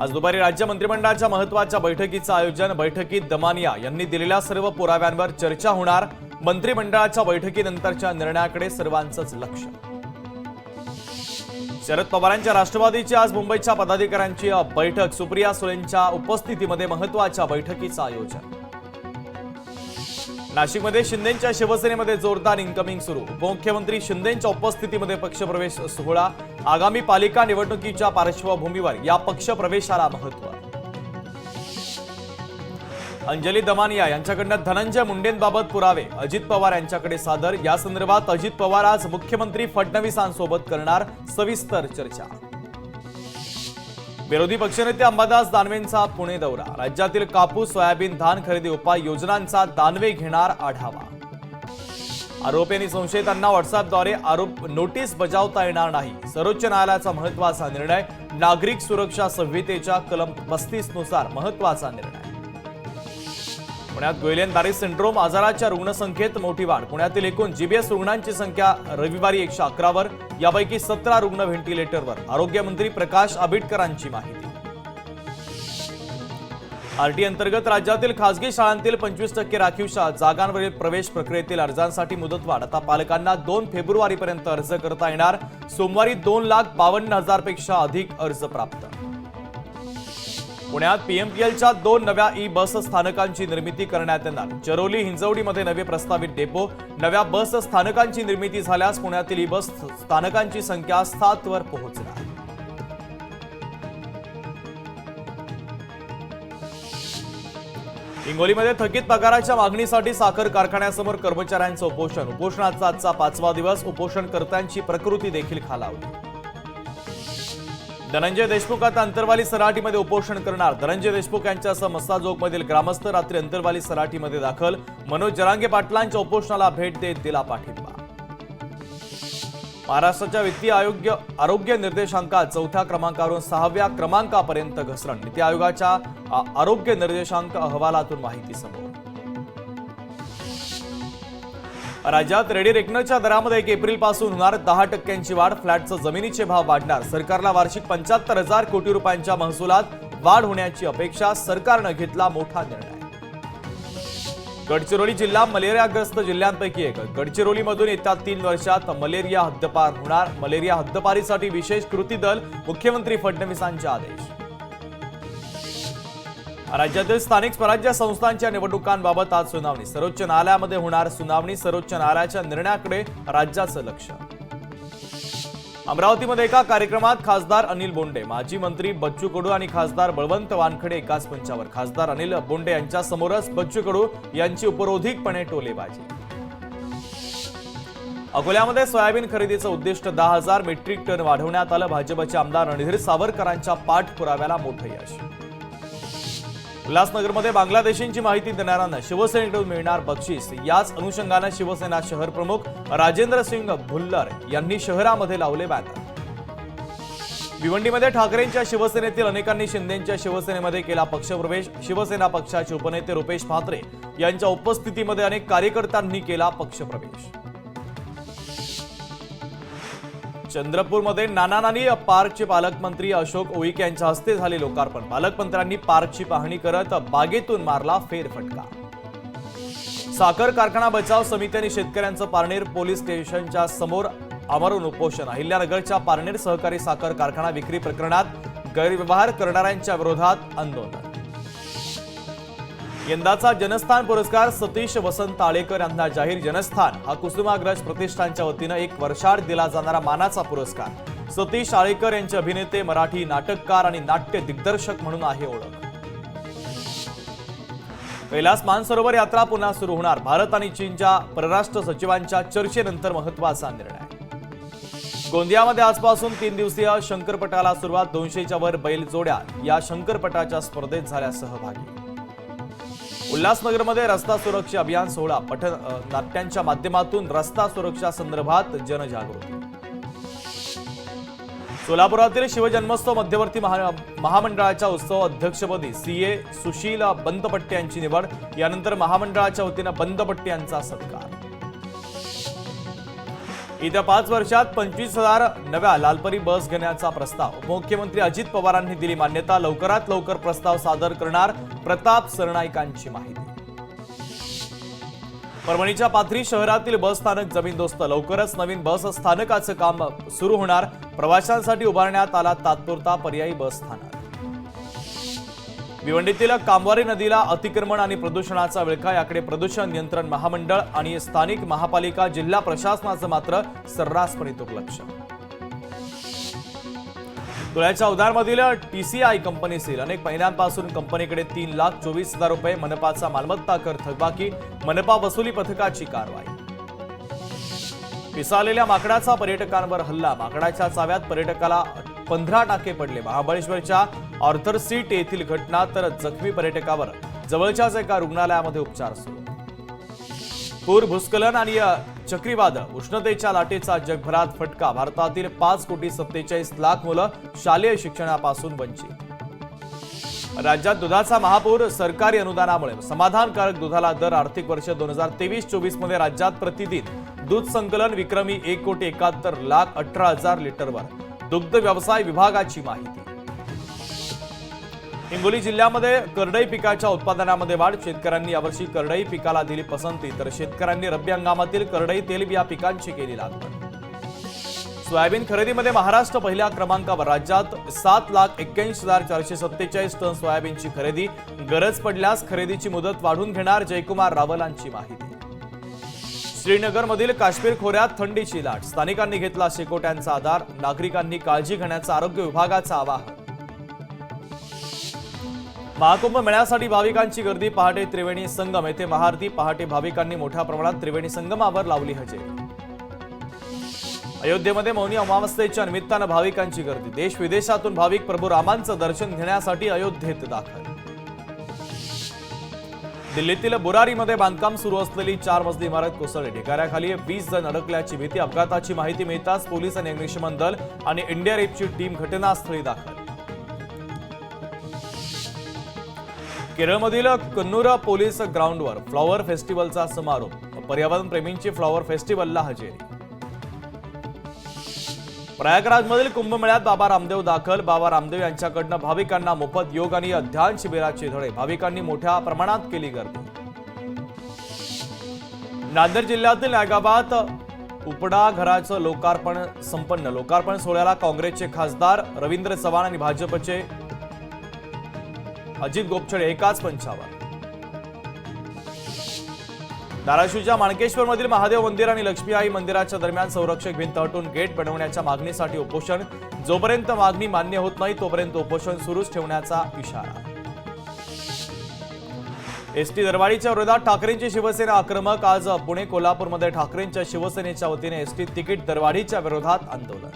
आज दुपारी राज्य मंत्रिमंडळाच्या महत्त्वाच्या बैठकीचं आयोजन। बैठकीत दमानिया यांनी दिलेल्या सर्व पुराव्यांवर चर्चा होणार। मंत्रिमंडळाच्या बैठकीनंतरच्या निर्णयाकडे सर्वांचंच लक्ष। शरद पवारांच्या राष्ट्रवादीची आज मुंबईच्या पदाधिकाऱ्यांची बैठक। सुप्रिया सुळेंच्या उपस्थितीमध्ये महत्त्वाच्या बैठकीचं आयोजन। नाशिकमध्ये शिंदेंच्या शिवसेनेमध्ये जोरदार इनकमिंग सुरू। उपमुख्यमंत्री शिंदेंच्या उपस्थितीमध्ये पक्षप्रवेश सोहळा। आगामी पालिका निवडणुकीच्या पार्श्वभूमीवर या पक्षप्रवेशाला महत्त्व। अंजली दमानिया यांच्याकडून धनंजय मुंडेंबाबत पुरावे अजित पवार यांच्याकडे सादर। या संदर्भात अजित पवार आज मुख्यमंत्री फडणवीसांसोबत करणार सविस्तर चर्चा। विरोधी पक्षनेते अंबादास दानवेंचा पुणे दौरा। राज्यातील कापूस सोयाबीन धान खरेदी उपाय योजनांचा दानवे घेणार आढावा। आरोपी आणि संशयितांना व्हॉट्सअपद्वारे आरोप नोटीस बजावता येणार नाही। सर्वोच्च न्यायालयाचा महत्त्वाचा निर्णय। नागरिक सुरक्षा संहितेच्या कलम 35 नुसार महत्त्वाचा निर्णय। पुण्यात गुइलेन-बॅरी सिंड्रोम आजाराच्या रुग्णसंख्येत मोठी वाढ। पुण्यातील एकूण जीबीएस रुग्णांची संख्या रविवारी 111 वर, यापैकी 17 रुग्ण व्हेंटिलेटरवर। आरोग्यमंत्री प्रकाश आंबेडकरांची माहिती। आरटी अंतर्गत राज्यातील खासगी शाळांतील 25% राखीव जागांवरील प्रवेश प्रक्रियेतील अर्जांसाठी मुदतवाढ। आता पालकांना 2 फेब्रुवारीपर्यंत अर्ज करता येणार। सोमवारी 2,52,000 पेक्षा अधिक अर्ज प्राप्त। पुण्यात पीएमपीएलच्या 2 नव्या ई-बस स्थानकांची निर्मिती करण्यात येणार। चरोली हिंजवडीमध्ये नवे प्रस्तावित डेपो। नव्या बस स्थानकांची निर्मिती झाल्यास पुण्यातील ई-बस स्थानकांची संख्या 7 वर पोहोचणार। हिंगोलीमध्ये थकीत पगाराच्या मागणीसाठी साखर कारखान्यासमोर कर्मचाऱ्यांचं उपोषण। उपोषणाचा आजचा 5वा दिवस। उपोषणकर्त्यांची प्रकृती देखील खालावली। धनंजय देशमुख आता अंतरवाली सराटीमध्ये उपोषण करणार। धनंजय देशमुख यांच्यासह मस्साजोगमधील ग्रामस्थ रात्री अंतरवाली सराटीमध्ये दाखल। मनोज जरांगे पाटलांच्या उपोषणाला भेट देत दिला पाठिंबा। महाराष्ट्राच्या वित्तीय आरोग्य निर्देशांकात 4थ्या क्रमांकावरून 6व्या क्रमांकापर्यंत घसरण। नीती आयोगाच्या आरोग्य निर्देशांक अहवालातून माहिती समोर। राज्यात रेडी रेकनरच्या दरामध्ये 1 एप्रिलपासून होणार 10% वाढ। फ्लॅटचे जमिनीचे भाव वाढणार। सरकारला वार्षिक 75,000 कोटी रुपयांच्या महसुलात वाढ होण्याची अपेक्षा। सरकारने घेतला मोठा निर्णय। गडचिरोली जिल्हा मलेरियाग्रस्त जिल्ह्यांपैकी एक। गडचिरोलीमधून येत्या 3 वर्षात मलेरिया हद्दपार होणार। मलेरिया हद्दपारीसाठी विशेष कृती दल। मुख्यमंत्री फडणवीसांचे आदेश। राज्यातील स्थानिक स्वराज्य संस्थांच्या निवडणुकांबाबत आज सुनावणी। सर्वोच्च न्यायालयामध्ये होणार सुनावणी। सर्वोच्च न्यायालयाच्या निर्णयाकडे राज्याचं लक्ष। अमरावतीमध्ये एका कार्यक्रमात खासदार अनिल बोंडे, माजी मंत्री बच्चू कडू आणि खासदार बळवंत वानखडे एकाच मंचावर। खासदार अनिल बोंडे यांच्या समोरच बच्चू कडू यांची उपरोधिकपणे टोलेबाजी। अकोल्यामध्ये सोयाबीन खरेदीचं उद्दिष्ट 10,000 मेट्रिक टन वाढवण्यात आलं। भाजपचे आमदार रणधीर सावरकरांच्या पाठपुराव्याला मोठं यश। उल्हासनगरमध्ये बांगलादेशींची माहिती देणाऱ्यांना शिवसेनेकडून मिळणार बक्षीस। याच अनुषंगाने शिवसेना शहर प्रमुख राजेंद्र सिंग भुल्लर यांनी शहरामध्ये लावले बॅनर। भिवंडीमध्ये ठाकरेंच्या शिवसेनेतील अनेकांनी शिंदेंच्या शिवसेनेमध्ये केला पक्षप्रवेश। शिवसेना पक्षाचे उपनेते रुपेश म्हात्रे यांच्या उपस्थितीमध्ये अनेक कार्यकर्त्यांनी केला पक्षप्रवेश। चंद्रपूरमध्ये नाना-नानी पार्कचे पालकमंत्री अशोक उईके यांच्या हस्ते झाले लोकार्पण। पालकमंत्र्यांनी पार्कची पाहणी करत बागेतून मारला फेरफटका। साखर कारखाना बचाव समिती आणि शेतकऱ्यांचं पारनेर पोलीस स्टेशनच्या समोर आमरण उपोषण। अहिल्यानगरच्या पारनेर सहकारी साखर कारखाना विक्री प्रकरणात गैरव्यवहार करणाऱ्यांच्या विरोधात आंदोलन। यंदाचा जनस्थान पुरस्कार सतीश वसंत आळेकर यांना जाहीर। जनस्थान हा कुसुमाग्रज प्रतिष्ठानच्या वतीनं 1 वर्षाआड दिला जाणारा मानाचा पुरस्कार। सतीश आळेकर यांचे अभिनेते, मराठी नाटककार आणि नाट्य दिग्दर्शक म्हणून आहे ओळख। कैलास मानसरोवर यात्रा पुन्हा सुरू होणार। भारत आणि चीनच्या परराष्ट्र सचिवांच्या चर्चेनंतर महत्त्वाचा निर्णय। गोंदियामध्ये आजपासून 3 दिवसीय शंकरपटाला सुरुवात। 200च्या वर बैल जोड्या या शंकरपटाच्या स्पर्धेत झाल्या सहभागी। उल्हासनगरमध्ये रस्ता सुरक्षा अभियान सोहळा। पथनाट्यांच्या माध्यमातून रस्ता सुरक्षा संदर्भात जनजागृती। सोलापुरातील शिवजन्मोत्सव मध्यवर्ती महामंडळाच्या उत्सव अध्यक्षपदी सीए सुशील बंदपट्टे यांची निवड। यानंतर महामंडळाच्या वतीनं बंदपट्टे यांचा सत्कार। येत्या 5 वर्षात 25,000 नव्या लालपरी बस घेण्याचा प्रस्ताव उपमुख्यमंत्री अजित पवारांनी दिली मान्यता. लवकरात लवकर प्रस्ताव सादर करणार प्रताप सरनाईकांची माहिती. परभणीच्या पाथरी शहरातील बस स्थानक जमीनदोस्त. लवकरच नवीन बस स्थानकाचं काम सुरू होणार. प्रवाशांसाठी उभारण्यात आला तात्पुरता पर्यायी बस स्थानक. भिवंडीतील कामवारी नदीला अतिक्रमण आणि प्रदूषणाचा विळखा. याकडे प्रदूषण नियंत्रण महामंडळ आणि स्थानिक महापालिका जिल्हा प्रशासनाचं मात्र सर्रासपणे दुर्लक्ष. धुळ्याच्या उधारमधील TCI कंपनी सील. अनेक महिन्यांपासून कंपनीकडे 3,24,000 रुपये मनपाचा मालमत्ता कर थकबाकी. मनपा वसुली पथकाची कारवाई. पिसाळलेल्या माकडाचा पर्यटकांवर हल्ला. माकडाच्या चाव्यात पर्यटकाला 15 टाके पडले. महाबळेश्वरच्या ऑर्थर सीट येथील घटना. तर जखमी पर्यटकावर जवळच्याच एका रुग्णालयामध्ये उपचार सुरू. पूर, भूस्खलन आणि चक्रीवादळ. उष्णतेच्या लाटेचा जगभरात फटका. भारतातील 5,47,00,000 मुलं शालेय शिक्षणापासून वंचित. राज्यात दुधाचा महापूर. सरकारी अनुदानामुळे समाधानकारक दुधाला दर. आर्थिक वर्ष 2023-24 मध्ये राज्यात प्रतिदिन दूध संकलन विक्रमी 1,71,18,000 लिटरवर. दुग्ध व्यवसाय विभागाची माहिती. हिंगोली जिल्ह्यामध्ये करडई पिकाच्या उत्पादनामध्ये वाढ. शेतकऱ्यांनी यावर्षी करडई पिकाला दिली पसंती. तर शेतकऱ्यांनी रब्बी हंगामातील करडई तेलबिया पिकांची केली लागवड. सोयाबीन खरेदीमध्ये महाराष्ट्र पहिल्या क्रमांकावर. राज्यात 7,81,447 टन सोयाबीनची खरेदी. गरज पडल्यास खरेदीची मुदत वाढवून घेणार. जयकुमार रावलांची माहिती. श्रीनगरमधील काश्मीर खोऱ्यात थंडीची लाट. स्थानिकांनी घेतला शेकोट्यांचा आधार. नागरिकांनी काळजी घेण्याचं आरोग्य विभागाचं आवाहन. महाकुंभ मेळ्यासाठी भाविकांची गर्दी. पहाटे त्रिवेणी संगम येथे महाआरती. पहाटे भाविकांनी मोठ्या प्रमाणात त्रिवेणी संगमावर लावली हजेरी. अयोध्येमध्ये मौनी अमावस्येच्या निमित्तानं भाविकांची गर्दी. देश विदेशातून भाविक प्रभू रामांचं दर्शन घेण्यासाठी अयोध्येत दाखल. दिल्लीतील बुरारीमध्ये बांधकाम सुरू असलेली 4 मजली इमारत कोसळली. ढिगाऱ्याखाली 20 जण अडकल्याची भीती. अपघाताची माहिती मिळताच पोलीस आणि अग्निशमन दल आणि एनडीआरएफची टीम घटनास्थळी दाखल. केरळमधील कन्नूर पोलीस ग्राउंडवर फ्लॉवर फेस्टिवलचा समारोप. पर्यावरण प्रेमींची फ्लॉवर फेस्टिवलला हजेरी. प्रयागराजमधील कुंभमेळ्यात बाबा रामदेव दाखल. बाबा रामदेव यांच्याकडनं भाविकांना मोफत योग आणि ध्यान शिबिराचे धडे. भाविकांनी मोठ्या प्रमाणात केली गर्दी. नांदेड जिल्ह्यातील नायगावात उपडा घराचं लोकार्पण संपन्न. लोकार्पण सोहळ्याला काँग्रेसचे खासदार रवींद्र चव्हाण आणि भाजपचे अजित गोपछडे एकाच मंचावर. धाराशिवच्या माणकेश्वरमधील महादेव मंदिर आणि लक्ष्मीआई मंदिराच्या दरम्यान संरक्षक भिंत हटून गेट बनवण्याच्या मागणीसाठी उपोषण. जोपर्यंत मागणी मान्य होत नाही तोपर्यंत उपोषण सुरूच ठेवण्याचा इशारा. एसटी दरवाढीच्या विरोधात ठाकरेंची शिवसेना आक्रमक. आज पुणे कोल्हापूरमध्ये ठाकरेंच्या शिवसेनेच्या वतीने एसटी तिकीट दरवाढीच्या विरोधात आंदोलन.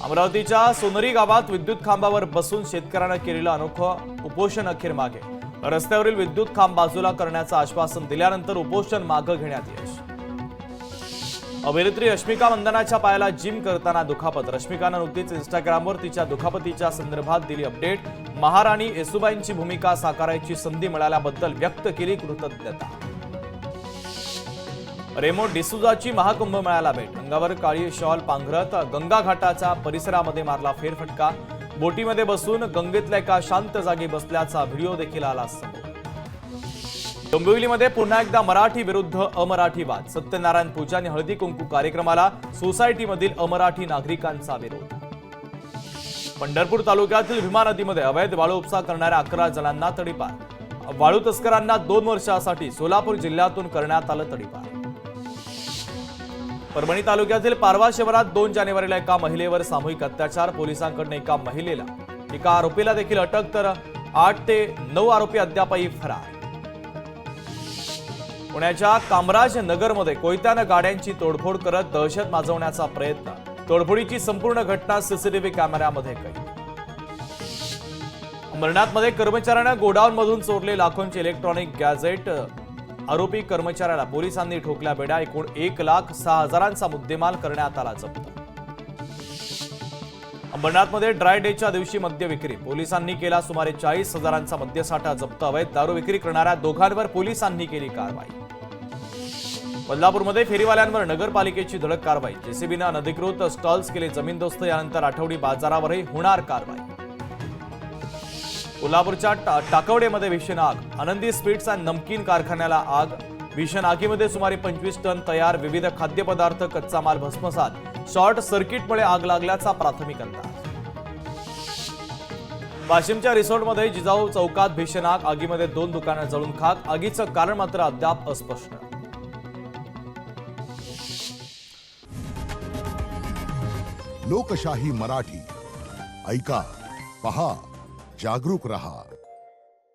अमरावतीच्या सोनरी गावात विद्युत खांबावर बसून शेतकऱ्यांना केलेलं अनोखं उपोषण अखेर मागे. रस्त्यावरील विद्युत खांब बाजूला करण्याचं आश्वासन दिल्यानंतर उपोषण मागे घेण्यात यश. अभिनेत्री रश्मिका मंदानाच्या पायाला जिम करताना दुखापत. रश्मिकानं नुकतीच इंस्टाग्रामवर तिच्या दुखापतीच्या संदर्भात दिली अपडेट. महाराणी येसुबाईंची भूमिका साकारायची संधी मिळाल्याबद्दल व्यक्त केली कृतज्ञता. रेमो डिसूजाची महाकुंभ मेळ्याला भेट. अंगावर काळी शॉल पांघरत गंगा घाटाच्या परिसरामध्ये मारला फेरफटका. बोटीमध्ये बसून गंगेतल्या एका शांत जागी बसल्याचा व्हिडिओ देखील आला समोर. डोंबिवलीमध्ये पुन्हा एकदा मराठी विरुद्ध अमराठी वाद. सत्यनारायण पूजा आणि हळदी कुंकू कार्यक्रमाला सोसायटीमधील अमराठी नागरिकांचा विरोध. पंढरपूर तालुक्यातील भीमा नदीमध्ये अवैध वाळू उपसा करणाऱ्या 11 जणांना तडीपार. वाळू तस्करांना 2 वर्षासाठी सोलापूर जिल्ह्यातून करण्यात आलं तडीपार. परभणी तालुक्यातील पारवा शिवारात 2 जानेवारीला एका महिलेवर सामूहिक अत्याचार. पोलिसांकडून एका आरोपीला देखील अटक. तर 8 ते 9 आरोपी अद्यापही फरार. पुण्याच्या कामराज नगरमध्ये कोयत्यानं गाड्यांची तोडफोड करत दहशत माजवण्याचा प्रयत्न. तोडफोडीची संपूर्ण घटना सीसीटीव्ही कॅमेऱ्यामध्ये कैद. अंबरनाथमध्ये कर्मचाऱ्यांना गोडाऊनमधून चोरले लाखोंचे इलेक्ट्रॉनिक गॅजेट. आरोपी कर्मचाऱ्याला पोलिसांनी ठोकल्या बेड्या. एकूण 1,06,000चा मुद्देमाल करण्यात आला जप्त. अंबरनाथमध्ये ड्राय डेच्या दिवशी मद्य विक्री. पोलिसांनी केला सुमारे 40,000चा मद्यसाठा जप्त. अवैध दारू विक्री करणाऱ्या दोघांवर पोलिसांनी केली कारवाई. बदलापूरमध्ये फेरीवाल्यांवर नगरपालिकेची धडक कारवाई. जेसीबीने अनधिकृत स्टॉल्स केले जमीनदोस्त. यानंतर आठवडी बाजारावरही होणार कारवाई. कोल्हापूरच्या टाकवडेमध्ये भीषण आग. आनंदी स्वीट्स अँड नमकीन कारखान्याला आग. भीषण आगीमध्ये सुमारे 25 टन तयार विविध खाद्यपदार्थ कच्चा माल भस्मसात. शॉर्ट सर्किटमुळे आग लागल्याचा प्राथमिक अंदाज. वाशिमच्या रिसॉर्टमध्ये जिजाऊ चौकात भीषण आग. आगीमध्ये 2 दुकानं जळून खाक. आगीचं कारण मात्र अद्याप अस्पष्ट. लोकशाही मराठी ऐका, पहा, जागरूक रहा.